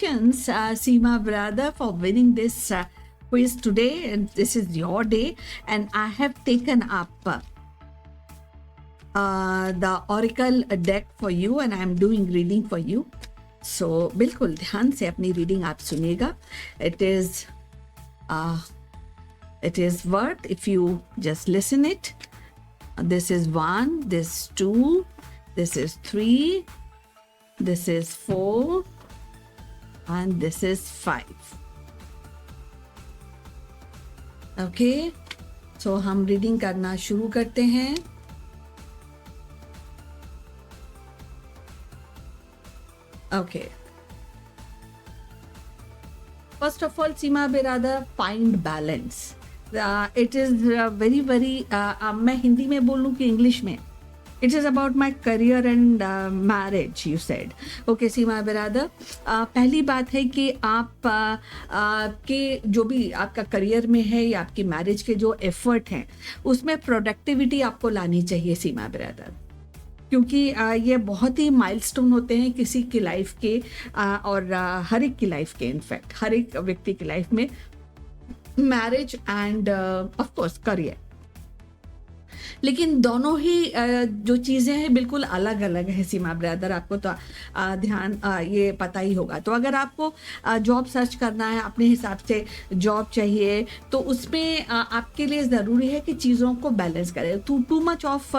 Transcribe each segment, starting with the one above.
Seema brother, for winning this quiz today. And this is your day, and I have taken up the oracle deck for you, and I am doing reading for you. So बिल्कुल ध्यान से अपनी reading आप सुनिएगा. It is worth if you just listen it. This is 1, this 2, this is 3, this is 4, and this is 5. Okay, so हम reading करना शुरू करते हैं. Okay. First of all, Seema Birada, find balance. It is very मैं हिंदी में बोलूँ कि English में. It is about my career and marriage, you said. Okay, सीमा बिरादर, पहली बात है कि आप के जो भी आपका करियर में है या आपकी मैरिज के जो एफर्ट हैं उसमें प्रोडक्टिविटी आपको लानी चाहिए सीमा बिरादर, क्योंकि ये बहुत ही माइलस्टोन होते हैं किसी की लाइफ के और हर एक की लाइफ के, इनफैक्ट हर एक व्यक्ति की लाइफ में marriage end of course career. लेकिन दोनों ही जो चीज़ें हैं बिल्कुल अलग अलग है सीमा ब्रदर, आपको तो ध्यान ये पता ही होगा. तो अगर आपको जॉब सर्च करना है, अपने हिसाब से जॉब चाहिए, तो उसमें आपके लिए ज़रूरी है कि चीज़ों को बैलेंस करें. टू मच ऑफ,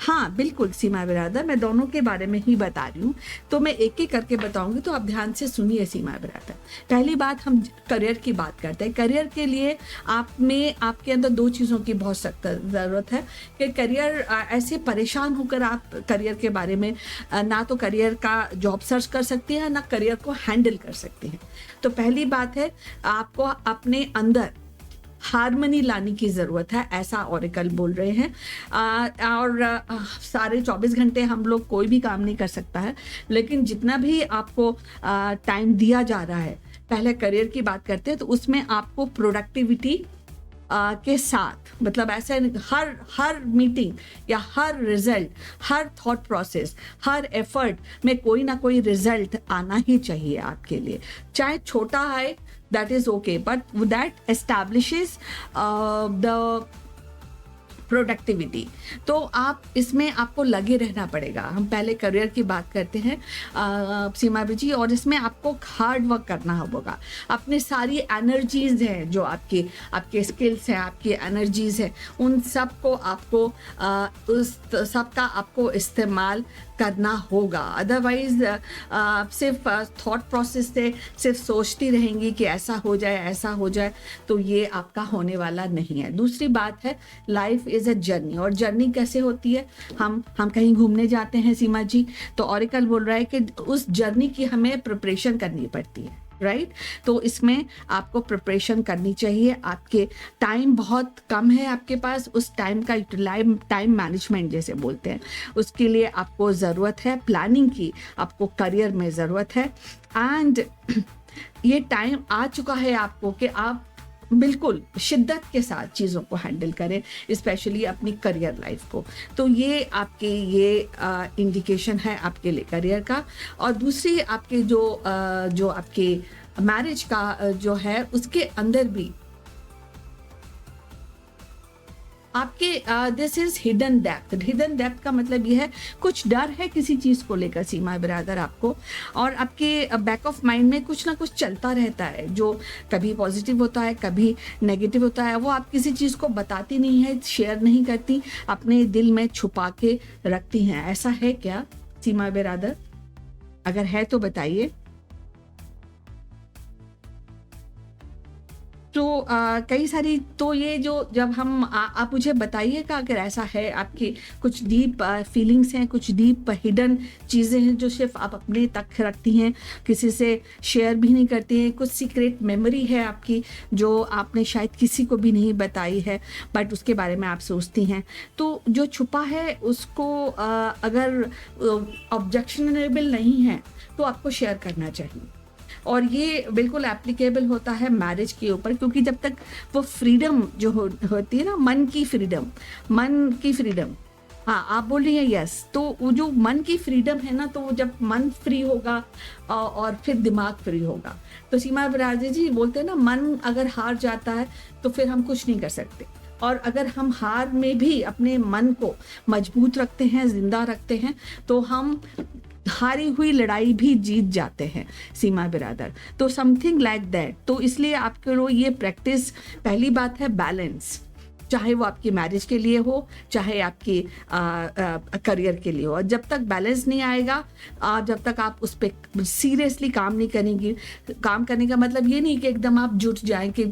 हाँ बिल्कुल सीमा बिरादर, मैं दोनों के बारे में ही बता रही हूँ, तो मैं एक एक करके बताऊंगी, तो आप ध्यान से सुनिए सीमा बिरादर. पहली बात, हम करियर की बात करते हैं. करियर के लिए आपके अंदर दो चीज़ों की बहुत सख्त ज़रूरत है कि करियर ऐसे परेशान होकर आप करियर के बारे में ना तो करियर का जॉब सर्च कर सकती हैं ना करियर को हैंडल कर सकती हैं. तो पहली बात है, आपको अपने अंदर हारमोनी लाने की ज़रूरत है, ऐसा ऑरेकल बोल रहे हैं. और सारे 24 घंटे हम लोग कोई भी काम नहीं कर सकता है, लेकिन जितना भी आपको टाइम दिया जा रहा है, पहले करियर की बात करते हैं, तो उसमें आपको प्रोडक्टिविटी के साथ, मतलब ऐसे हर मीटिंग या हर रिजल्ट, हर थॉट प्रोसेस, हर एफर्ट में कोई ना कोई रिजल्ट आना ही चाहिए आपके लिए, चाहे छोटा है, that is okay, but that establishes the productivity. तो आप इसमें आपको लगे रहना पड़ेगा. हम पहले करियर की बात करते हैं सीमा जी, और इसमें आपको हार्ड वर्क करना होगा. अपनी सारी एनर्जीज हैं, जो आपके स्किल्स हैं, आपकी एनर्जीज हैं, उन सब को आपको उस सब का आपको इस्तेमाल करना होगा. अदरवाइज सिर्फ थॉट प्रोसेस से सिर्फ सोचती रहेंगी कि ऐसा हो जाए, तो ये आपका होने वाला नहीं है. दूसरी बात है, लाइफ इज़ अ जर्नी. और जर्नी कैसे होती है, हम कहीं घूमने जाते हैं सीमा जी, तो ऑरेकल बोल रहा है कि उस जर्नी की हमें प्रिपरेशन करनी पड़ती है, राइट. तो इसमें आपको प्रिपरेशन करनी चाहिए. आपके टाइम बहुत कम है आपके पास, उस टाइम का टाइम मैनेजमेंट जैसे बोलते हैं, उसके लिए आपको ज़रूरत है प्लानिंग की, आपको करियर में ज़रूरत है. एंड ये टाइम आ चुका है आपको कि आप बिल्कुल शिद्दत के साथ चीज़ों को हैंडल करें, स्पेशली अपनी करियर लाइफ को. तो ये आपके इंडिकेशन है आपके लिए करियर का. और दूसरी आपके जो आपके मैरिज का जो है, उसके अंदर भी आपके this is hidden depth. Hidden depth का मतलब ये है, कुछ डर है किसी चीज़ को लेकर सीमा बिरादर आपको, और आपके बैक ऑफ माइंड में कुछ ना कुछ चलता रहता है, जो कभी पॉजिटिव होता है, कभी नेगेटिव होता है. वो आप किसी चीज़ को बताती नहीं है, शेयर नहीं करती, अपने दिल में छुपा के रखती हैं. ऐसा है क्या सीमा बिरादर? अगर है तो बताइए. तो कई सारी, तो ये जो जब हम आप मुझे बताइएगा अगर ऐसा है, आपकी कुछ डीप फीलिंग्स हैं, कुछ डीप हिडन चीज़ें हैं जो सिर्फ आप अपने तक रखती हैं, किसी से शेयर भी नहीं करती हैं, कुछ सीक्रेट मेमोरी है आपकी जो आपने शायद किसी को भी नहीं बताई है, बट उसके बारे में आप सोचती हैं. तो जो छुपा है उसको अगर ऑब्जेक्शनेबल नहीं है तो आपको शेयर करना चाहिए. और ये बिल्कुल एप्लीकेबल होता है मैरिज के ऊपर, क्योंकि जब तक वो फ्रीडम जो होती है ना, मन की फ्रीडम, हाँ, आप बोल रही हैं यस, तो वो जो मन की फ्रीडम है ना, तो वो जब मन फ्री होगा और फिर दिमाग फ्री होगा। तो सीमा बरादरी जी बोलते हैं ना, मन अगर हार जाता है तो फिर हम कुछ नहीं कर सकते, और अगर हम हार में भी अपने मन को मजबूत रखते हैं, जिंदा रखते हैं, तो हम हारी हुई लड़ाई भी जीत जाते हैं सीमा बिरादर। तो समथिंग लाइक दैट। तो इसलिए आपके लिए ये प्रैक्टिस, पहली बात है बैलेंस, चाहे वो आपकी मैरिज के लिए हो, चाहे आपकी करियर के लिए हो। और जब तक बैलेंस नहीं आएगा, जब तक आप उस पर सीरियसली काम नहीं करेंगी, काम करने का मतलब ये नहीं कि एकदम आप जुट जाएं कि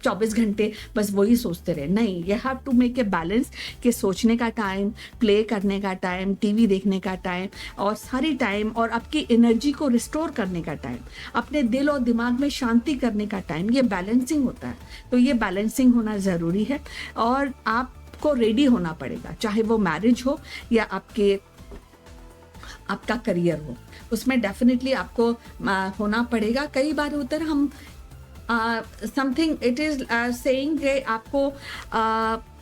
24 घंटे बस वही सोचते रहे, नहीं, you have to make a balance कि सोचने का टाइम, प्ले करने का टाइम, टीवी देखने का टाइम, और सारी टाइम, और आपकी एनर्जी को रिस्टोर करने का टाइम, अपने दिल और दिमाग में शांति करने का टाइम, ये बैलेंसिंग होता है। तो ये बैलेंसिंग होना ज़रूरी है, और आपको रेडी होना पड़ेगा, चाहे वो मैरिज हो या आपका करियर हो, उसमें डेफिनेटली आपको होना पड़ेगा। कई बार होता है हम समथिंग इट इज सेइंग कि आपको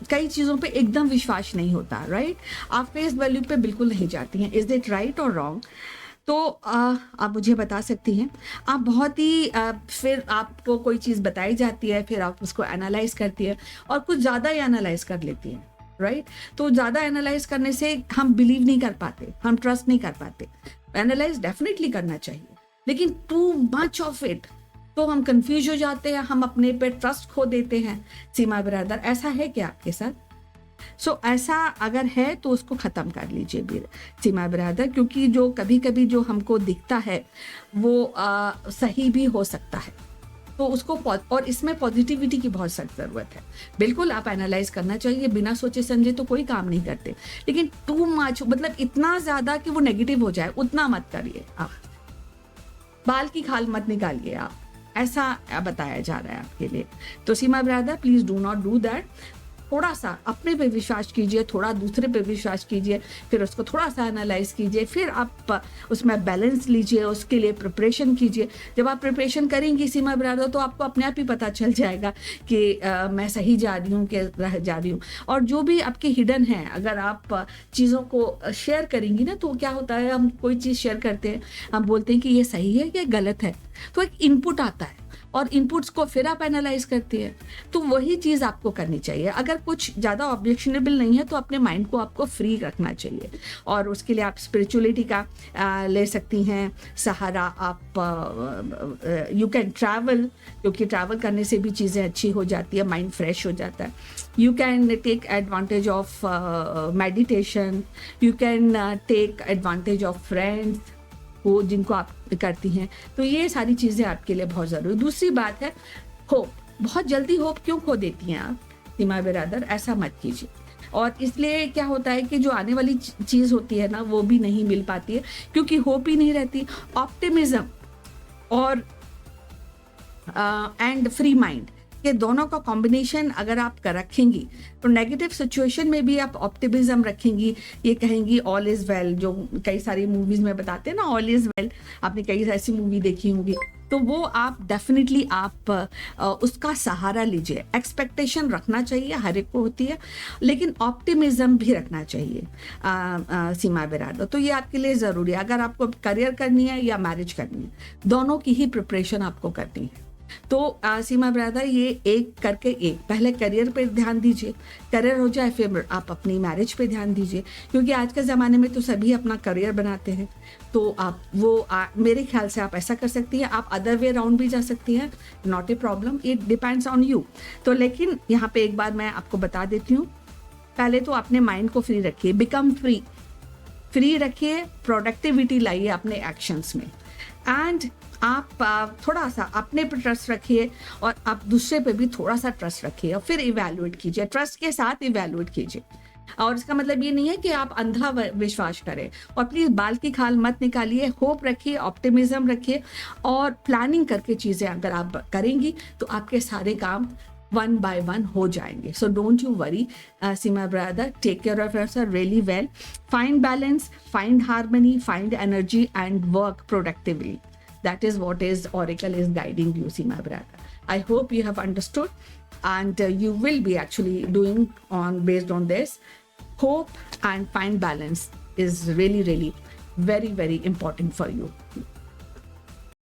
कई चीज़ों पे एकदम विश्वास नहीं होता, राइट? आप फेस वैल्यू पे बिल्कुल नहीं जाती हैं, इज इट राइट और रॉन्ग? तो आप मुझे बता सकती हैं। आप बहुत ही फिर आपको कोई चीज़ बताई जाती है, फिर आप उसको एनालाइज करती है, और कुछ ज़्यादा ही एनालाइज कर लेती हैं, राइट? तो ज़्यादा एनालाइज करने से हम बिलीव नहीं कर पाते, हम ट्रस्ट नहीं कर पाते। एनालाइज डेफिनेटली करना चाहिए, लेकिन टू मच ऑफ इट तो हम कंफ्यूज हो जाते हैं, हम अपने पे ट्रस्ट खो देते हैं। सीमा बिरादर, ऐसा है क्या आपके साथ? ऐसा अगर है तो उसको ख़त्म कर लीजिए भी सीमा बिरादर, क्योंकि जो कभी कभी जो हमको दिखता है वो सही भी हो सकता है, तो उसको और इसमें पॉजिटिविटी की बहुत सख्त ज़रूरत है। बिल्कुल आप एनालाइज करना चाहिए, बिना सोचे समझे तो कोई काम नहीं करते, लेकिन टू मच, मतलब इतना ज़्यादा कि वो नेगेटिव हो जाए, उतना मत करिए आप। बाल की खाल मत निकालिए आप, ऐसा बताया जा रहा है आपके लिए। तो सीमा बिरादर, please do not do that. थोड़ा सा अपने पे विश्वास कीजिए, थोड़ा दूसरे पे विश्वास कीजिए, फिर उसको थोड़ा सा एनालाइज कीजिए, फिर आप उसमें बैलेंस लीजिए, उसके लिए प्रिपरेशन कीजिए। जब आप प्रिपरेशन करेंगी सीमा बिरादर, तो आपको अपने आप ही पता चल जाएगा कि मैं सही जा रही हूँ कि रह जा रही हूँ। और जो भी आपके हिडन है, अगर आप चीज़ों को शेयर करेंगी ना, तो क्या होता है, हम कोई चीज़ शेयर करते हैं, हम बोलते हैं कि ये सही है कि गलत है, तो एक इनपुट आता है, और इनपुट्स को फिर आप एनालाइज करती है। तो वही चीज़ आपको करनी चाहिए। अगर कुछ ज़्यादा ऑब्जेक्शनेबल नहीं है तो अपने माइंड को आपको फ्री रखना चाहिए, और उसके लिए आप स्पिरिचुअलिटी का ले सकती हैं सहारा। आप यू कैन ट्रैवल, क्योंकि ट्रैवल करने से भी चीज़ें अच्छी हो जाती है, माइंड फ्रेश हो जाता है। You can take advantage of meditation, you can take advantage of friends वो जिनको आप करती हैं। तो ये सारी चीज़ें आपके लिए बहुत ज़रूरी। दूसरी बात है होप। बहुत जल्दी होप क्यों खो देती हैं आप सीमा बिरादर? ऐसा मत कीजिए। और इसलिए क्या होता है कि जो आने वाली चीज़ होती है ना, वो भी नहीं मिल पाती है, क्योंकि होप ही नहीं रहती। ऑप्टिमिज्म और एंड फ्री माइंड, ये दोनों का कॉम्बिनेशन अगर आप रखेंगी, तो नेगेटिव सिचुएशन में भी आप ऑप्टिमिज्म रखेंगी, ये कहेंगी ऑल इज़ वेल, जो कई सारी मूवीज़ में बताते हैं ना, ऑल इज़ वेल, आपने कई ऐसी मूवी देखी होंगी, तो वो आप डेफिनेटली आप उसका सहारा लीजिए। एक्सपेक्टेशन रखना चाहिए, हर एक को होती है, लेकिन ऑप्टिमिज्म भी रखना चाहिए सीमा बिरादर। तो ये आपके लिए ज़रूरी है, अगर आपको करियर करनी है या मैरिज करनी है, दोनों की ही प्रिपरेशन आपको करनी है। तो सीमा बिरादर, ये एक करके एक, पहले करियर पे ध्यान दीजिए, करियर हो जाए फिर आप अपनी मैरिज पे ध्यान दीजिए, क्योंकि आज के ज़माने में तो सभी अपना करियर बनाते हैं। तो आप वो मेरे ख्याल से आप ऐसा कर सकती हैं। आप अदर वे राउंड भी जा सकती हैं, not a problem, it depends on you. तो लेकिन यहाँ पे एक बार मैं आपको बता देती हूँ, पहले तो अपने माइंड को फ्री रखिए, बिकम फ्री रखिए, प्रोडक्टिविटी लाइए अपने एक्शंस में, एंड आप थोड़ा सा अपने पर ट्रस्ट रखिए, और आप दूसरे पे भी थोड़ा सा ट्रस्ट रखिए, और फिर इवैल्यूएट कीजिए, ट्रस्ट के साथ इवैल्यूएट कीजिए। और इसका मतलब ये नहीं है कि आप अंधा विश्वास करें, और प्लीज़ बाल की खाल मत निकालिए, होप रखिए, ऑप्टिमिज्म रखिए, और प्लानिंग करके चीज़ें अगर आप करेंगी तो आपके सारे काम one by one हो जाएंगे। So don't you worry, Seema brother, take care of yourself really well. Find balance, find harmony, find energy, and work productively. That is what is Oracle is guiding you, Seema brother. I hope you have understood, and you will be actually doing on based on this. hope and find balance is really, really very, very important for you.